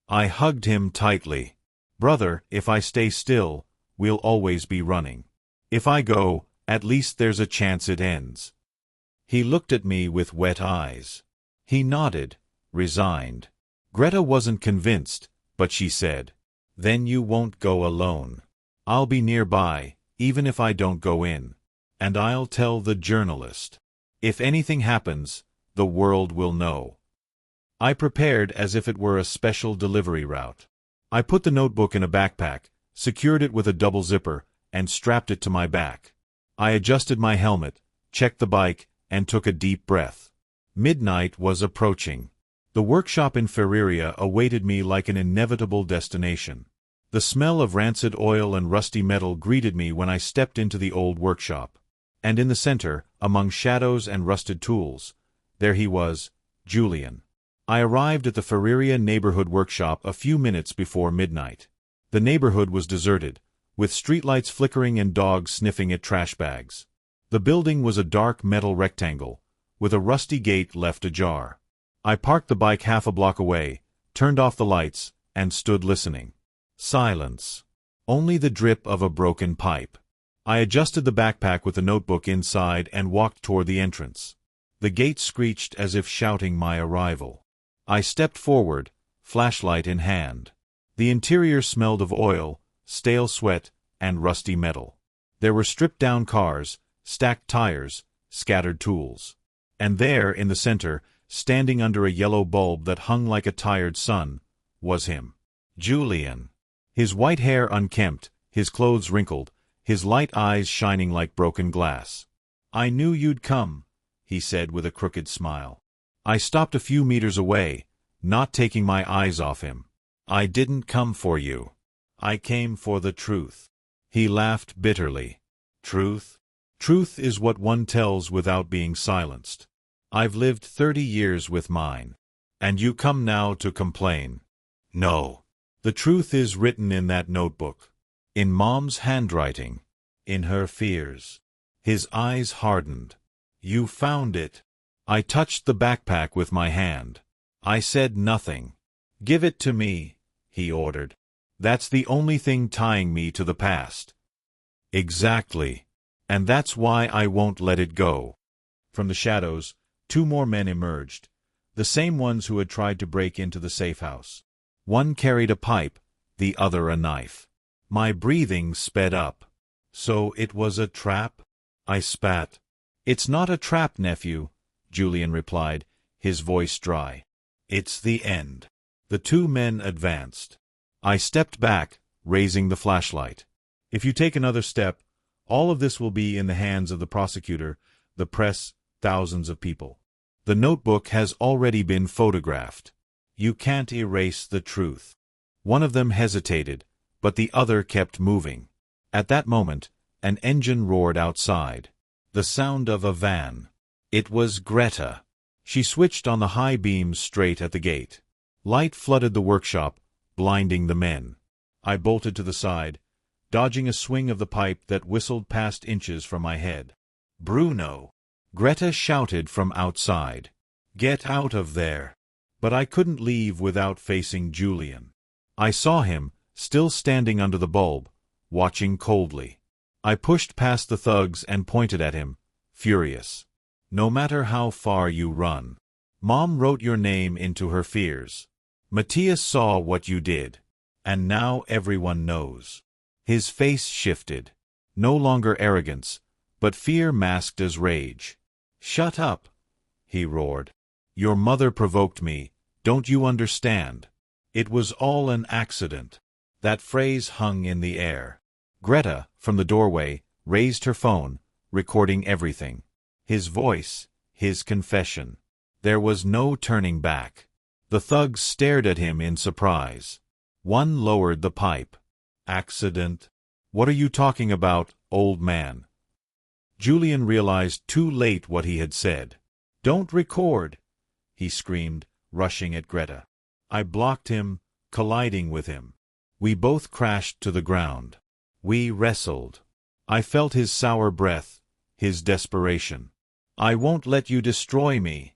I hugged him tightly. "Brother, if I stay still, we'll always be running. If I go, at least there's a chance it ends." He looked at me with wet eyes. He nodded, resigned. Greta wasn't convinced, but she said, "Then you won't go alone. I'll be nearby, even if I don't go in. And I'll tell the journalist. If anything happens, the world will know." I prepared as if it were a special delivery route. I put the notebook in a backpack, secured it with a double zipper, and strapped it to my back. I adjusted my helmet, checked the bike, and took a deep breath. Midnight was approaching. The workshop in Feria awaited me like an inevitable destination. The smell of rancid oil and rusty metal greeted me when I stepped into the old workshop. And in the center, among shadows and rusted tools, there he was, Julian. I arrived at the Feria neighborhood workshop a few minutes before midnight. The neighborhood was deserted, with streetlights flickering and dogs sniffing at trash bags. The building was a dark metal rectangle, with a rusty gate left ajar. I parked the bike half a block away, turned off the lights, and stood listening. Silence. Only the drip of a broken pipe. I adjusted the backpack with the notebook inside and walked toward the entrance. The gate screeched as if shouting my arrival. I stepped forward, flashlight in hand. The interior smelled of oil, stale sweat, and rusty metal. There were stripped-down cars, stacked tires, scattered tools. And there, in the center, standing under a yellow bulb that hung like a tired sun, was him. Julian. His white hair unkempt, his clothes wrinkled, his light eyes shining like broken glass. "I knew you'd come," he said with a crooked smile. I stopped a few meters away, not taking my eyes off him. "I didn't come for you. I came for the truth." He laughed bitterly. "Truth? Truth is what one tells without being silenced. I've lived 30 years with mine. And you come now to complain. No. The truth is written in that notebook. In Mom's handwriting. In her fears." His eyes hardened. "You found it." I touched the backpack with my hand. I said nothing. "Give it to me," he ordered. "That's the only thing tying me to the past." "Exactly. And that's why I won't let it go." From the shadows, 2 more men emerged, the same ones who had tried to break into the safe house. One carried a pipe, the other a knife. My breathing sped up. "So it was a trap?" I spat. "It's not a trap, nephew," Julian replied, his voice dry. "It's the end." The 2 men advanced. I stepped back, raising the flashlight. "If you take another step, all of this will be in the hands of the prosecutor, the press, thousands of people. The notebook has already been photographed. You can't erase the truth." One of them hesitated, but the other kept moving. At that moment, an engine roared outside. The sound of a van. It was Greta. She switched on the high beams straight at the gate. Light flooded the workshop, blinding the men. I bolted to the side, dodging a swing of the pipe that whistled past inches from my head. "Bruno!" Greta shouted from outside. "Get out of there!" But I couldn't leave without facing Julian. I saw him, still standing under the bulb, watching coldly. I pushed past the thugs and pointed at him, furious. "No matter how far you run. Mom wrote your name into her fears. Matthias saw what you did. And now everyone knows." His face shifted. No longer arrogance, but fear masked as rage. "Shut up," he roared. "Your mother provoked me, don't you understand? It was all an accident." That phrase hung in the air. Greta, from the doorway, raised her phone, recording everything. His voice, his confession. There was no turning back. The thugs stared at him in surprise. One lowered the pipe. "Accident? What are you talking about, old man?" Julian realized too late what he had said. "Don't record!" he screamed, rushing at Greta. I blocked him, colliding with him. We both crashed to the ground. We wrestled. I felt his sour breath, his desperation. "I won't let you destroy me,"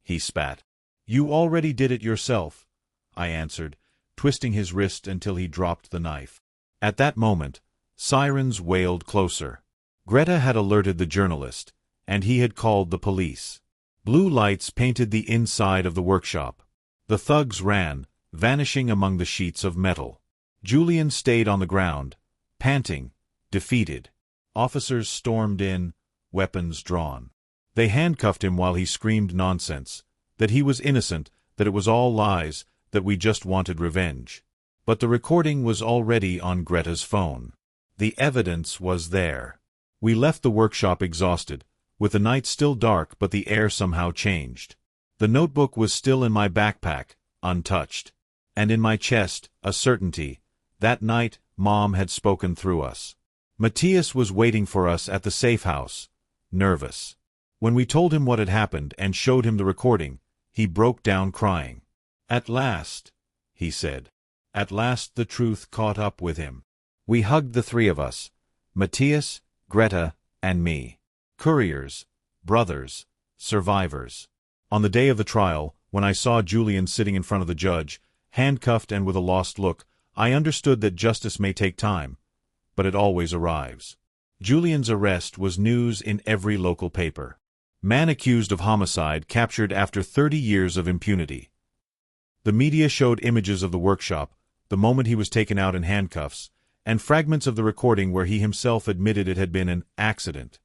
he spat. "You already did it yourself," I answered, twisting his wrist until he dropped the knife. At that moment, sirens wailed closer. Greta had alerted the journalist, and he had called the police. Blue lights painted the inside of the workshop. The thugs ran, vanishing among the sheets of metal. Julian stayed on the ground, panting, defeated. Officers stormed in, weapons drawn. They handcuffed him while he screamed nonsense, that he was innocent, that it was all lies, that we just wanted revenge. But the recording was already on Greta's phone. The evidence was there. We left the workshop exhausted, with the night still dark but the air somehow changed. The notebook was still in my backpack, untouched. And in my chest, a certainty. That night, Mom had spoken through us. Matthias was waiting for us at the safe house, nervous. When we told him what had happened and showed him the recording, he broke down crying. "At last," he said. At last the truth caught up with him. We hugged, the three of us, Matthias, Greta, and me. Couriers, brothers, survivors. On the day of the trial, when I saw Julian sitting in front of the judge, handcuffed and with a lost look, I understood that justice may take time, but it always arrives. Julian's arrest was news in every local paper. Man accused of homicide captured after 30 years of impunity. The media showed images of the workshop, the moment he was taken out in handcuffs, and fragments of the recording where he himself admitted it had been an accident.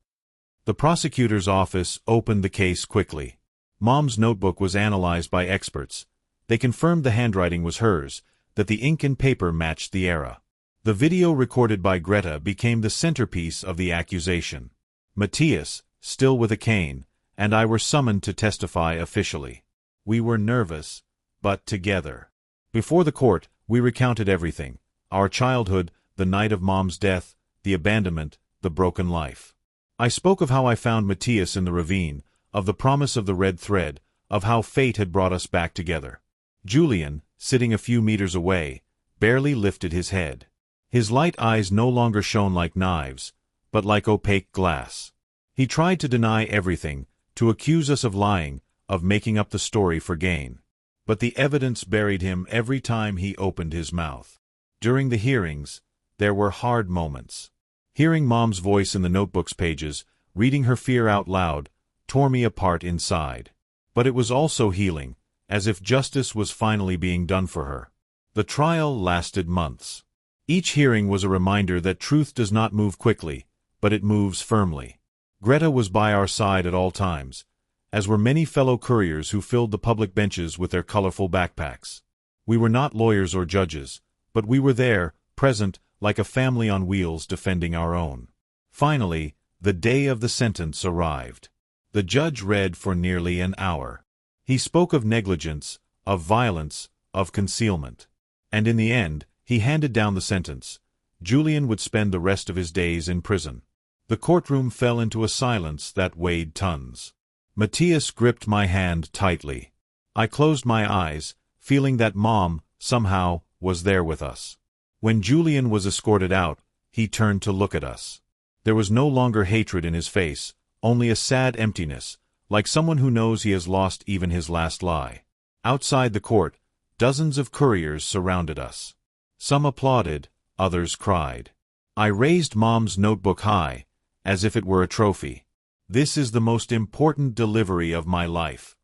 The prosecutor's office opened the case quickly. Mom's notebook was analyzed by experts. They confirmed the handwriting was hers, that the ink and paper matched the era. The video recorded by Greta became the centerpiece of the accusation. Matthias, still with a cane, and I were summoned to testify officially. We were nervous, but together. Before the court, we recounted everything. Our childhood, the night of Mom's death, the abandonment, the broken life. I spoke of how I found Matthias in the ravine, of the promise of the red thread, of how fate had brought us back together. Julian, sitting a few meters away, barely lifted his head. His light eyes no longer shone like knives, but like opaque glass. He tried to deny everything, to accuse us of lying, of making up the story for gain. But the evidence buried him every time he opened his mouth. During the hearings, there were hard moments. Hearing Mom's voice in the notebook's pages, reading her fear out loud, tore me apart inside. But it was also healing, as if justice was finally being done for her. The trial lasted months. Each hearing was a reminder that truth does not move quickly, but it moves firmly. Greta was by our side at all times, as were many fellow couriers who filled the public benches with their colorful backpacks. We were not lawyers or judges, but we were there, present, like a family on wheels defending our own. Finally, the day of the sentence arrived. The judge read for nearly an hour. He spoke of negligence, of violence, of concealment. And in the end, he handed down the sentence. Julian would spend the rest of his days in prison. The courtroom fell into a silence that weighed tons. Matthias gripped my hand tightly. I closed my eyes, feeling that Mom, somehow, was there with us. When Julian was escorted out, he turned to look at us. There was no longer hatred in his face, only a sad emptiness, like someone who knows he has lost even his last lie. Outside the court, dozens of couriers surrounded us. Some applauded, others cried. I raised Mom's notebook high, as if it were a trophy. "This is the most important delivery of my life,"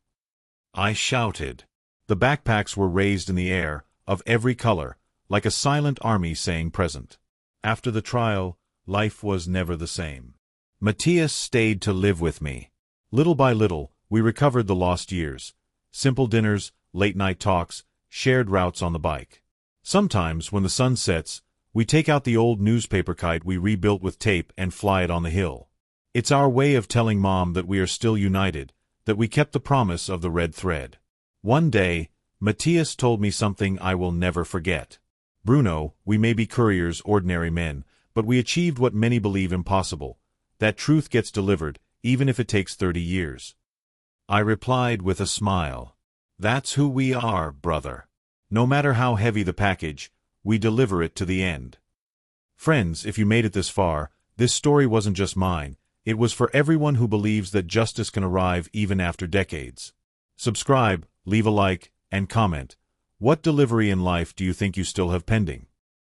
I shouted. The backpacks were raised in the air, of every color, like a silent army saying present. After the trial, life was never the same. Matthias stayed to live with me. Little by little, we recovered the lost years. Simple dinners, late-night talks, shared routes on the bike. Sometimes, when the sun sets, we take out the old newspaper kite we rebuilt with tape and fly it on the hill. It's our way of telling Mom that we are still united, that we kept the promise of the red thread. One day, Matthias told me something I will never forget. "Bruno, we may be couriers, ordinary men, but we achieved what many believe impossible. That truth gets delivered, even if it takes 30 years. I replied with a smile. "That's who we are, brother. No matter how heavy the package, we deliver it to the end." Friends, if you made it this far, this story wasn't just mine. It was for everyone who believes that justice can arrive even after decades. Subscribe, leave a like, and comment. What delivery in life do you think you still have pending?